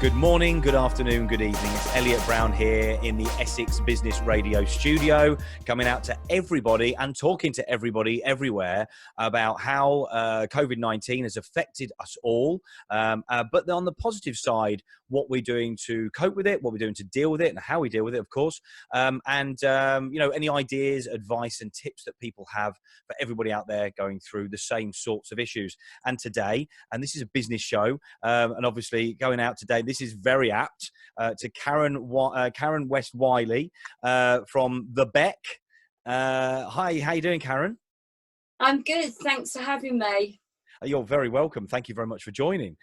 Good morning, good afternoon, good evening. It's Elliot Brown here in the Essex Business Radio studio, coming out to everybody and talking to everybody everywhere about how COVID-19 has affected us all. But on the positive side, what we're doing to cope with it, what we're doing to deal with it, and how we deal with it, of course. Any ideas, advice, and tips that people have for everybody out there going through the same sorts of issues. And today, and this is a business show, and obviously going out today, this is very apt to Karen West-Whylie from The BEC. Hi, how you doing, Karen? I'm good. Thanks for having me. You're very welcome. Thank you very much for joining.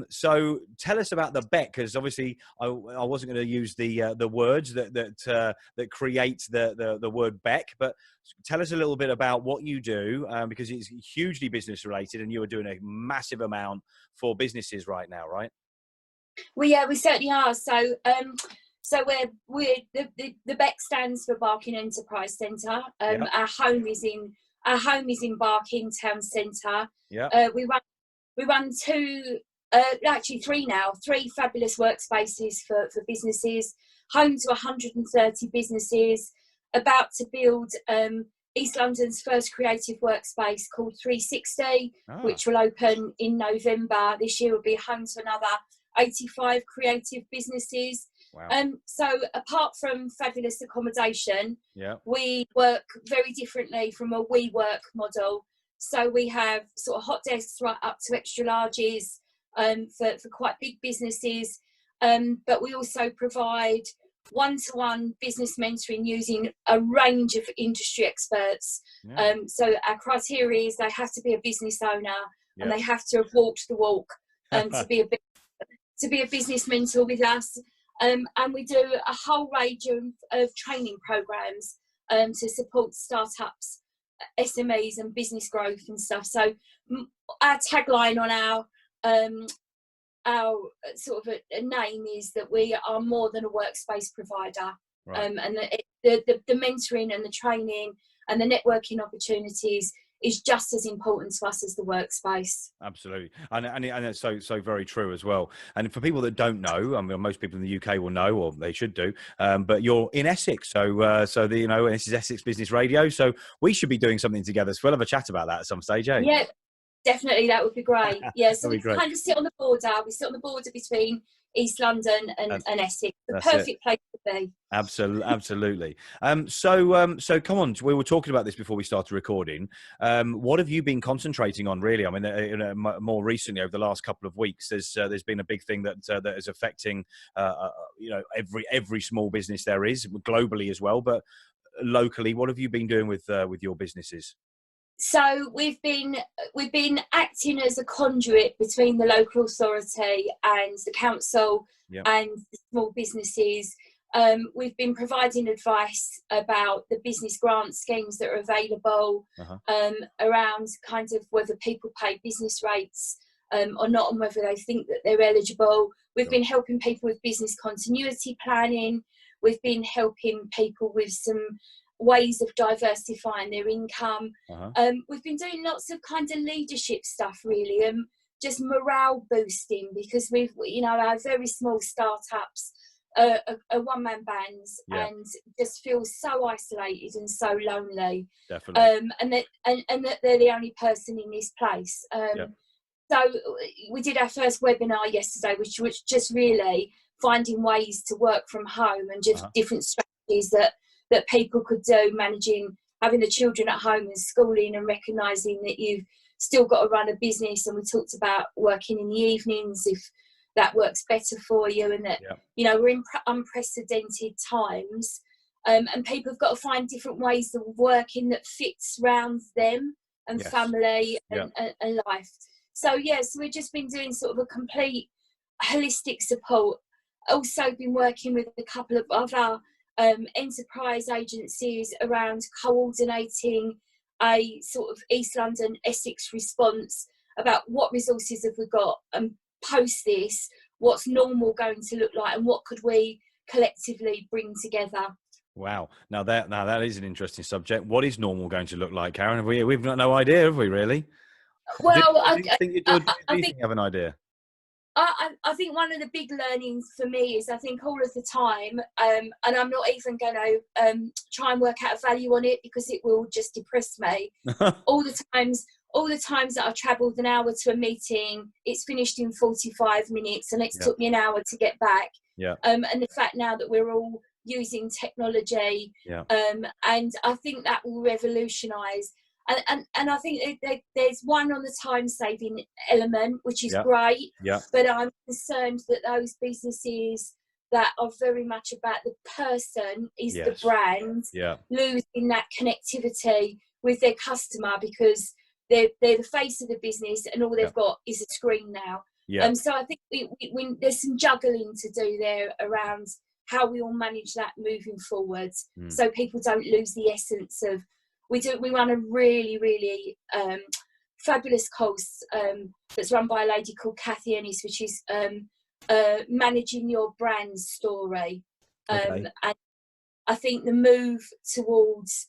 So tell us about the BEC, because obviously I wasn't going to use the words that create the word BEC, but tell us a little bit about what you do, because it's hugely business related, and you are doing a massive amount for businesses right now, right? We certainly are. So we're the BEC stands for Barking Enterprise Centre. Yep. Our home is in Barking Town Centre. Yeah. We run three fabulous workspaces for businesses, home to 130 businesses, about to build East London's first creative workspace called 360, which will open in November. This year will be home to another 85 creative businesses. Wow. So apart from fabulous accommodation, Yeah. we work very differently from a WeWork model. So we have sort of hot desks right up to extra larges for quite big businesses. But we also provide one-to-one business mentoring using a range of industry experts. Yeah. So our criteria is they have to be a business owner, Yeah. and they have to have walked the walk to be a business mentor with us. And we do a whole range of training programs to support startups, SMEs and business growth and stuff. So our tagline on our sort of a name is that we are more than a workspace provider. Right. And the mentoring and the training and the networking opportunities is just as important to us as the workspace. Absolutely, and it's so very true as well. And for people that don't know, I mean, most people in the UK will know, or they should do. But you're in Essex, so this is Essex Business Radio. So we should be doing something together. So we'll have a chat about that at some stage, eh? Yeah, definitely, that would be great. Yeah, so we great. kind of sit on the border. We sit on the border between East London and Essex. The perfect place to be. Absolutely. So come on. We were talking about this before we started recording. What have you been concentrating on, really? I mean, more recently, over the last couple of weeks, there's been a big thing that is affecting every small business there is, globally as well, but locally. What have you been doing with your businesses? So we've been acting as a conduit between the local authority and the council. Yep. And the small businesses. We've been providing advice about the business grant schemes that are available, around kind of whether people pay business rates or not, and whether they think that they're eligible. We've been helping people with business continuity planning. We've been helping people with some ways of diversifying their income. We've been doing lots of kind of leadership stuff, really, just morale boosting, because our very small startups are one-man bands. Yeah. And just feel so isolated and so lonely. Definitely. And that they're the only person in this place. So we did our first webinar yesterday, which was just really finding ways to work from home and just different strategies that people could do, having the children at home and schooling, and recognising that you've still got to run a business. And we talked about working in the evenings if that works better for you, and that we're in unprecedented times, and people have got to find different ways of working that fits around them and family and life. So we've just been doing sort of a complete holistic support. Also been working with a couple of other enterprise agencies around coordinating a sort of East London Essex response about what resources have we got, and post this, what's normal going to look like, and what could we collectively bring together. Wow. Now that is an interesting subject. What is normal going to look like, Karen? We've got no idea, have we, really? Well, do you think you have an idea? I I think one of the big learnings for me is I think all of the time, and I'm not even going to try and work out a value on it because it will just depress me. all the times that I've travelled an hour to a meeting, it's finished in 45 minutes and it's took me an hour to get back. And the fact now that we're all using technology, and I think that will revolutionise. And I think there's one on the time saving element, which is great, but I'm concerned that those businesses that are very much about the person is the brand, losing that connectivity with their customer because they're the face of the business and all they've got is a screen now. So I think there's some juggling to do there around how we all manage that moving forward, so people don't lose the essence of. We run a really, really fabulous course that's run by a lady called Kathy Ennis, which is managing your brand story. And I think the move towards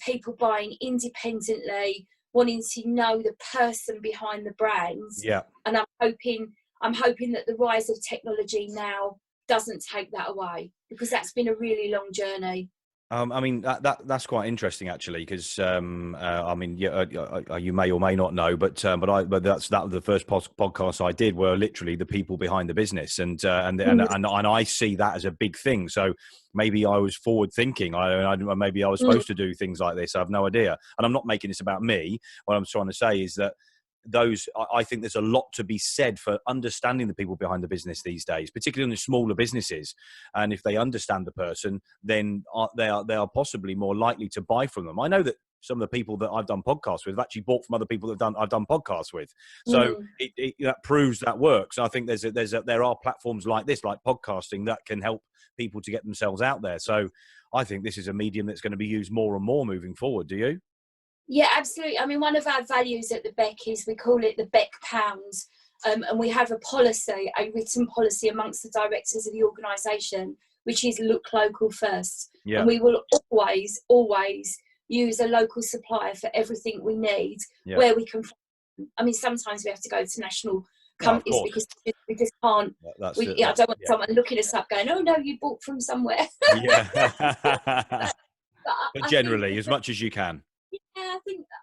people buying independently, wanting to know the person behind the brands. And I'm hoping that the rise of technology now doesn't take that away, because that's been a really long journey. I mean, that's quite interesting actually, because I mean, you may or may not know, but that's the first podcast I did were literally the people behind the business, and I see that as a big thing. So maybe I was forward thinking. Maybe I was supposed to do things like this. I have no idea, and I'm not making this about me. What I'm trying to say is that I think there's a lot to be said for understanding the people behind the business these days, particularly in the smaller businesses. And if they understand the person, then they are possibly more likely to buy from them. I know that some of the people that I've done podcasts with have actually bought from other people that I've done podcasts with. So that proves that works. I think there are platforms like this, like podcasting, that can help people to get themselves out there. So I think this is a medium that's going to be used more and more moving forward. Do you? Yeah, absolutely. I mean, one of our values at the BEC is we call it the BEC pounds, and we have a written policy amongst the directors of the organisation, which is look local first. And we will always use a local supplier for everything we need where we can. I mean, sometimes we have to go to national companies because we just can't. I don't want someone looking us up going, "Oh no, you bought from somewhere." but generally, as much as you can. Yeah,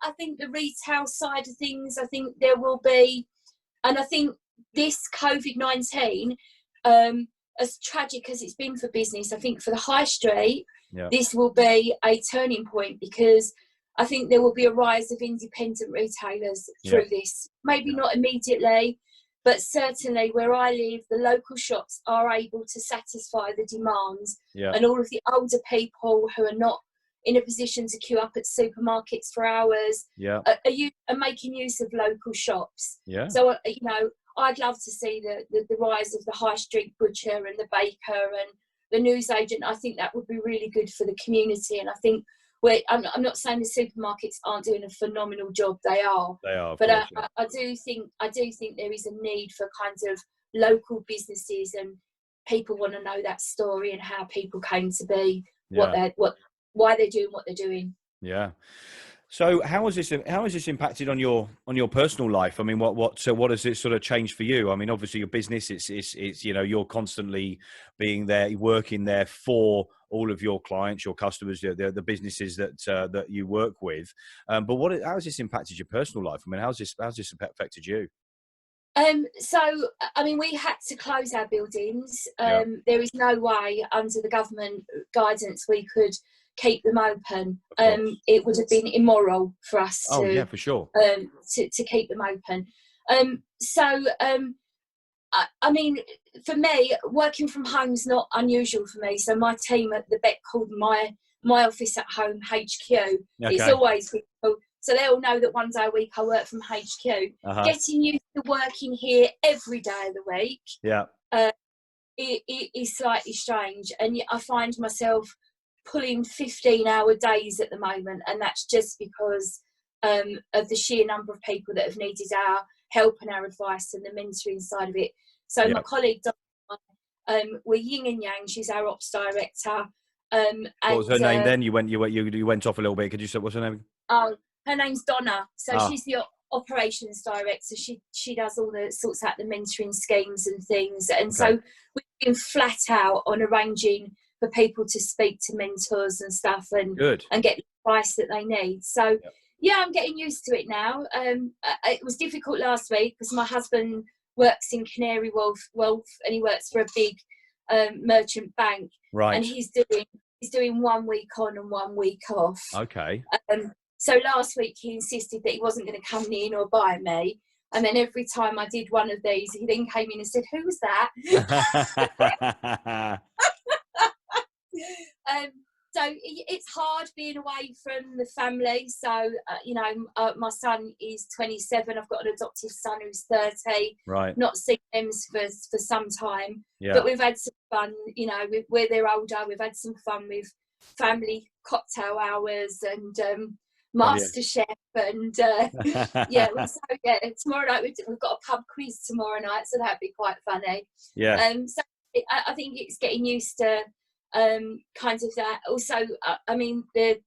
I think the retail side of things, I think there will be, and I think this COVID-19, as tragic as it's been for business, I think for the high street, this will be a turning point, because I think there will be a rise of independent retailers through this. Maybe not immediately, but certainly where I live, the local shops are able to satisfy the demands, and all of the older people who are not in a position to queue up at supermarkets for hours, are making use of local shops. So, I'd love to see the rise of the high street butcher and the baker and the newsagent. I think that would be really good for the community. And I think I'm not saying the supermarkets aren't doing a phenomenal job. They are. But I do think there is a need for kind of local businesses, and people want to know that story and how people came to be, why they're doing what they're doing. So how has this impacted on your personal life? I mean, what has it sort of changed for you? I mean, obviously your business, it's you're constantly being there, working there for all of your clients, your customers, the businesses that you work with. But how has this impacted your personal life? I mean, how's this affected you? So, I mean, we had to close our buildings. There is no way under the government guidance we could keep them open. It would have been immoral for us to keep them open. I mean, for me, working from home is not unusual for me. So my team at the BEC called my office at home HQ. It's always people. So they all know that one day a week I work from HQ. Getting used to working here every day of the week it is slightly strange. And I find myself pulling 15-hour days at the moment, and that's just because of the sheer number of people that have needed our help and our advice and the mentoring side of it. So my colleague, we're yin and yang. She's our ops director. What was her name then? You went off a little bit. Could you say what's her name? Her name's Donna. So she's the operations director. She does all the sorts out the mentoring schemes and things. And so we've been flat out on arranging for people to speak to mentors and stuff and get the advice that they need. So yeah, I'm getting used to it now. It was difficult last week because my husband works in Canary Wharf and he works for a big merchant bank. Right. And he's doing 1 week on and 1 week off. Okay. So last week he insisted that he wasn't going to come in or buy me. And then every time I did one of these, he then came in and said, "Who was that?" So it's hard being away from the family. So, my son is 27. I've got an adoptive son who's 30. Right. Not seen them for some time. Yeah. But we've had some fun, where they're older. We've had some fun with family cocktail hours and MasterChef. And, tomorrow night we've got a pub quiz tomorrow night. So that'd be quite funny. Yeah. So I think it's getting used to kind of that. Also, I mean, the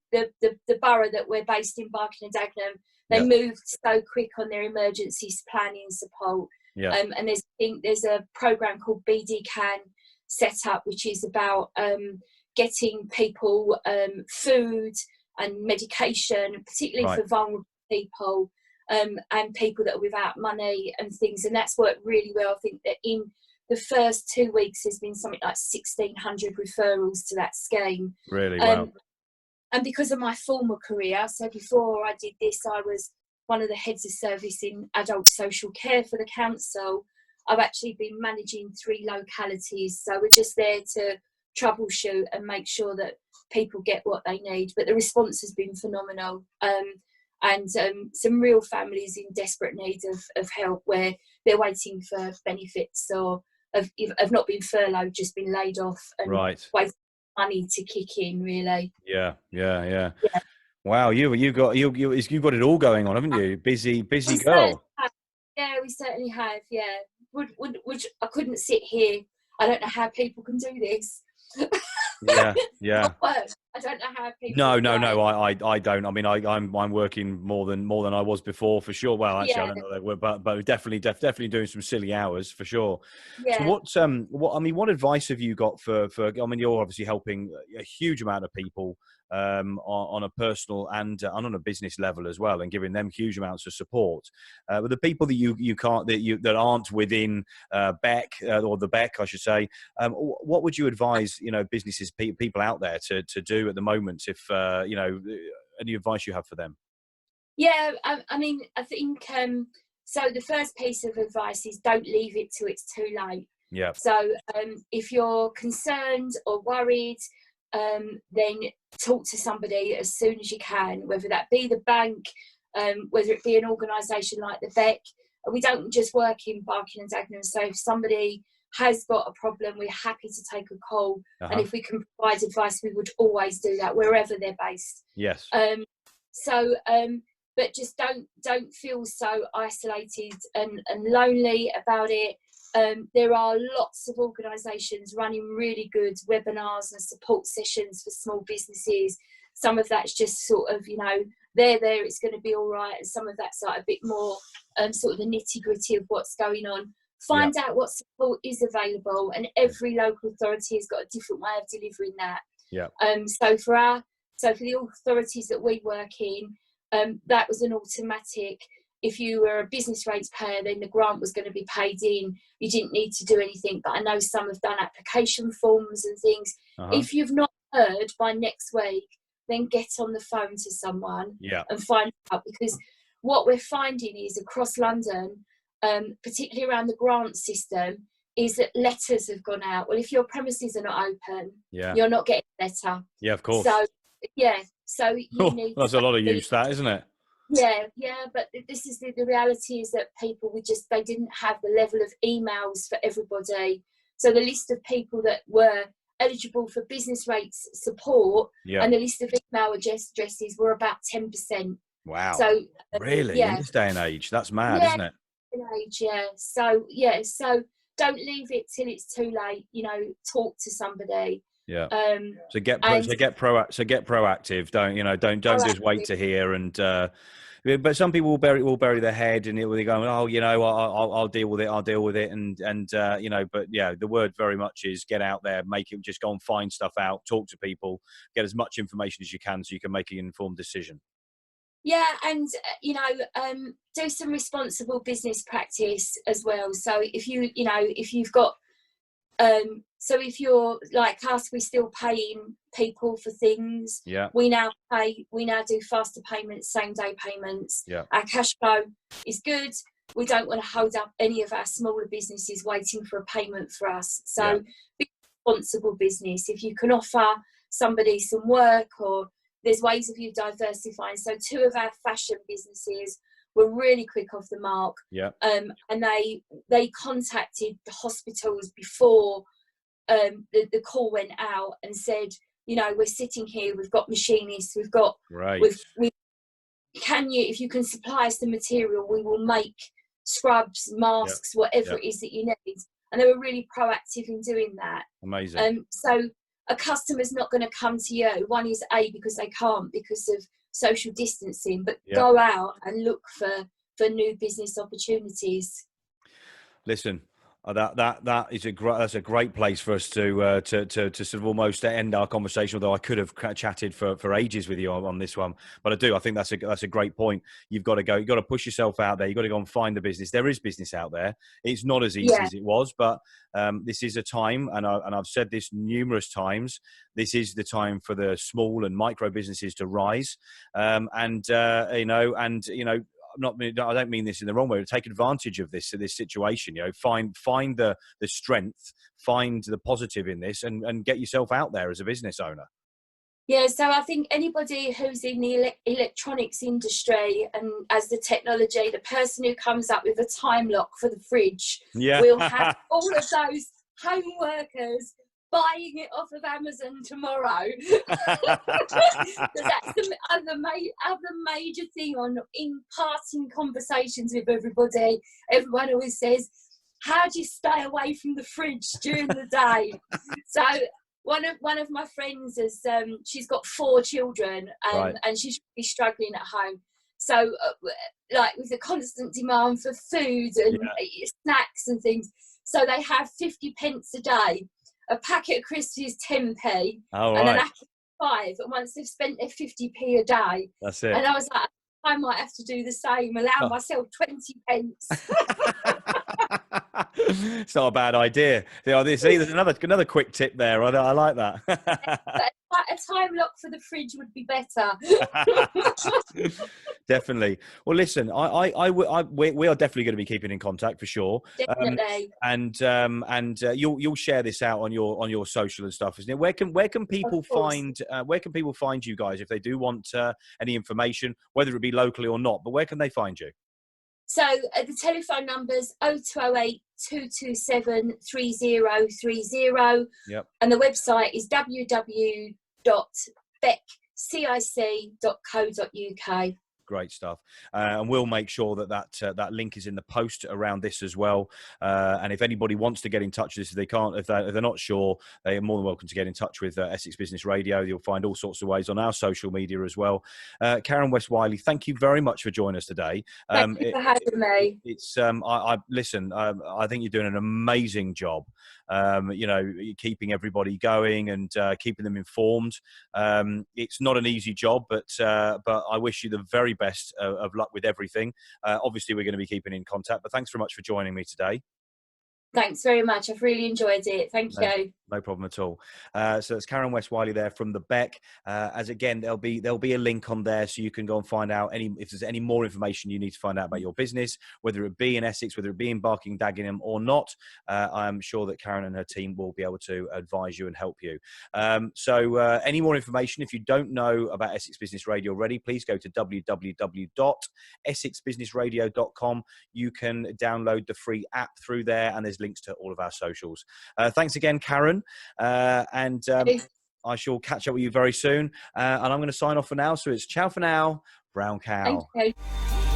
borough that we're based in, Barking and Dagenham, they moved so quick on their emergency planning support. Yeah. And there's a program called BD Can set up, which is about getting people food and medication, particularly for vulnerable people and people that are without money and things. And that's worked really well. I think that in the first 2 weeks there's been something like 1,600 referrals to that scheme. Really? Wow. And because of my former career, so before I did this, I was one of the heads of service in adult social care for the council. I've actually been managing 3 localities. So we're just there to troubleshoot and make sure that people get what they need. But the response has been phenomenal. And some real families in desperate need of help where they're waiting for benefits or have not been furloughed, just been laid off and waiting for money to kick in, really. Yeah. Wow, you've got it all going on, haven't you? Busy girl. Yeah, we certainly have. Yeah, would I couldn't sit here. I don't know how people can do this. Yeah. I don't know how people. No. I don't. I mean, I'm working more than I was before, for sure. Well, actually, I don't know that we're, but definitely doing some silly hours for sure. Yeah. So what advice have you got for? I mean, you're obviously helping a huge amount of people on a personal and on a business level as well, and giving them huge amounts of support. But the people that aren't within BEC or the BEC, I should say, what would you advise businesses, people out there to do at the moment? If any advice you have for them? Yeah, I mean, I think so. The first piece of advice is don't leave it till it's too late. Yeah. So if you're concerned or worried, then talk to somebody as soon as you can, whether that be the bank, whether it be an organisation like the BEC. We don't just work in Barking and Dagenham, so if somebody has got a problem, we're happy to take a call. And if we can provide advice, we would always do that wherever they're based. Yes. But just don't feel so isolated and lonely about it. There are lots of organisations running really good webinars and support sessions for small businesses. Some of that's just sort of, they're there, it's going to be all right. And some of that's like a bit more sort of the nitty gritty of what's going on. Find out what support is available, and every local authority has got a different way of delivering that. Yeah. So for the authorities that we work in, that was an automatic. If you were a business rates payer, then the grant was going to be paid in. You didn't need to do anything. But I know some have done application forms and things. If you've not heard by next week, then get on the phone to someone and find out, because what we're finding is across London, particularly around the grant system, is that letters have gone out. Well, if your premises are not open, you're not getting a letter. Yeah, of course. So you need. That's a lot of use, that, isn't it? Yeah, but this is the reality is that people they didn't have the level of emails for everybody. So the list of people that were eligible for business rates support and the list of email addresses were about 10%. Wow. So really, in this day and age, that's mad, isn't it? So don't leave it till it's too late. Talk to somebody. Yeah. So get proactive. Don't just wait to hear and But some people will bury their head and they go, oh, you know, I'll deal with it. I'll deal with it. And you know, but yeah, the word very much is get out there, make it, just go and find stuff out, talk to people, get as much information as you can so you can make an informed decision. Yeah, and you know, do some responsible business practice as well. So if you've got, so if you're like us, we're still paying people for things. Yeah. We now do faster payments, same day payments. Yeah. Our cash flow is good. We don't want to hold up any of our smaller businesses waiting for a payment for us. So be responsible business. If you can offer somebody some work, or there's ways of you diversifying. So 2 of our fashion businesses were really quick off the mark. Yeah. And they contacted the hospitals before the call went out and said, you know, we're sitting here, we've got machinists, we've got, can you, if you can supply us the material, we will make scrubs, masks, whatever it is that you need. And they were really proactive in doing that. Amazing. So a customer's not going to come to you. One is because they can't, because of social distancing, but go out and look for new business opportunities. Listen, that's a great place for us to sort of almost end our conversation. Although I could have chatted for ages with you on this one, but I think that's a great point. You've got to push yourself out there. You've got to go and find the business. There is business out there. It's not as easy as it was, but this is a time, and I've said this numerous times. This is the time for the small and micro businesses to rise, I don't mean this in the wrong way. Take advantage of this situation. You know, find the strength, find the positive in this, and get yourself out there as a business owner. Yeah, so I think anybody who's in the electronics industry and as the technology, the person who comes up with a time lock for the fridge will have all of those home workers buying it off of Amazon tomorrow. That's the other major thing in passing conversations with everybody. Everyone always says, how do you stay away from the fridge during the day? So one of my friends has she's got 4 children and she's really struggling at home. So like with the constant demand for food and snacks and things, so they have 50 pence a day. A packet of crisps is 10p, and an apple is 5. And once they've spent their 50p a day, that's it. And I was like, I might have to do the same. Allow myself 20 pence. It's not a bad idea. There's another quick tip there. I like that. A time lock for the fridge would be better. Definitely. Well, listen, we are definitely going to be keeping in contact for sure. Definitely. You'll share this out on your social and stuff, isn't it? Where can people find you guys if they do want any information, whether it be locally or not? But where can they find you? So the telephone number's 0208 227 3030. Yep. And the website is www.beccic.co.uk. Great stuff. And we'll make sure that link is in the post around this as well. And if anybody wants to get in touch with this, if they're not sure, they are more than welcome to get in touch with Essex Business Radio. You'll find all sorts of ways on our social media as well. Karen West-Whylie, thank you very much for joining us today. Thank you for having me. I think you're doing an amazing job. Keeping everybody going and keeping them informed. It's not an easy job, but I wish you the very best of luck with everything. Obviously, we're going to be keeping in contact, but thanks very much for joining me today. Thanks very much. I've really enjoyed it. Thank you. No problem at all. So it's Karen West-Whylie there from the BEC. As again, there'll be a link on there so you can go and find out if there's any more information you need to find out about your business, whether it be in Essex, whether it be in Barking Dagenham or not. I'm sure that Karen and her team will be able to advise you and help you. So any more information, if you don't know about Essex Business Radio already, please go to www.essexbusinessradio.com. You can download the free app through there, and there's links to all of our socials. Thanks again, Karen. I shall catch up with you very soon. And I'm going to sign off for now. So it's ciao for now, brown cow. Thank you.